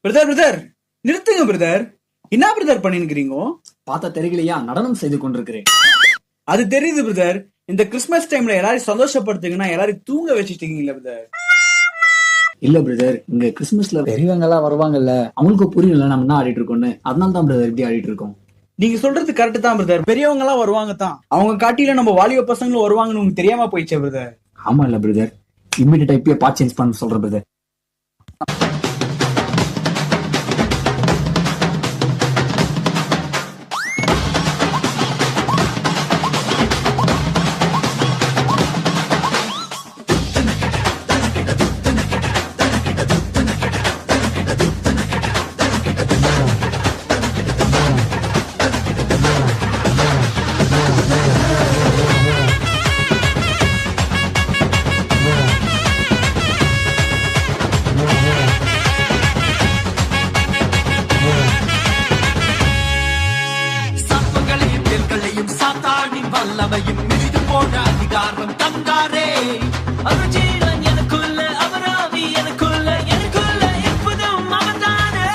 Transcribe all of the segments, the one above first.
Brother brother நிறுத்துங்க brother. என்ன brother பண்ணிருக்கிறீங்க? பார்த்தா தெரியலையா? நடனம் செய்து கொண்டிருக்கிறேன். அது தெரியுது பிரதர். இந்த கிறிஸ்துமஸ் டைம்ல எல்லாரும் சந்தோஷப்படுத்துங்கன்னா எல்லாரும் தூங்க வச்சுட்டீங்களா பிரதர்? இல்ல பிரதர், இங்க கிறிஸ்துமஸ்ல பெரியவங்க எல்லாம் வருவாங்கல்ல, அவங்களுக்கு புரியல நம்ம என்ன ஆடிட்டு இருக்கோம்னு. அதனால தான் பிரதர் இப்படி ஆடிட்டு இருக்கோம். நீங்க சொல்றது கரெக்ட் தான் பிரதர். பெரியவங்க எல்லாம் வருவாங்க தான், அவங்க காட்டில நம்ம வாலிப பசங்களும் வருவாங்கன்னு உங்களுக்கு தெரியாம போயிடுச்சே பிரதர். ஆமா இல்ல பிரதர், இம்மிடியா இப்பயே பார்ட் சேஞ்ச் பண்ண சொல்ற பிரதர். வல்லமையும் மிதித்து போன அதிகாரம் தந்தாரே. அருஜீவன் எனக்குள்ள, அவராவி எனக்குள்ள, எனக்குள்ள எப்போதும் அவர்தானே.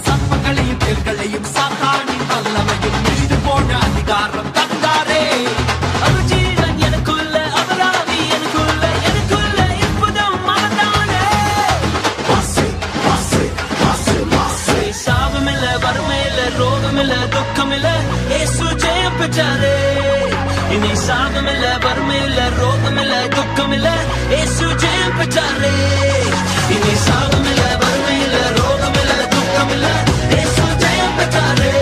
சர்ப்பங்களையும் தேள்களையும் சாத்தானின் வல்லமையும் மிதித்து போன அதிகாரம் தந்தாரே. அருஜீவன் எனக்குள்ள, அவராவி எனக்குள்ள, எனக்குள்ள எப்போதும் அவர்தானே. சாபமில்ல, வறுமையில்ல, ரோகமில்ல, துக்கமில்ல, இயேசு ஜெயம் பெற்றாரே. இனி சாபமில்ல, வறுமையில்ல, ரோகமில்ல, துக்கமில்ல, இயேசு ஜெயம் பெற்றாரே. இனி சாபமில்ல, வறுமையில்ல, ரோகமில்ல, துக்கமில்ல, இயேசு ஜெயம் பெற்றாரே.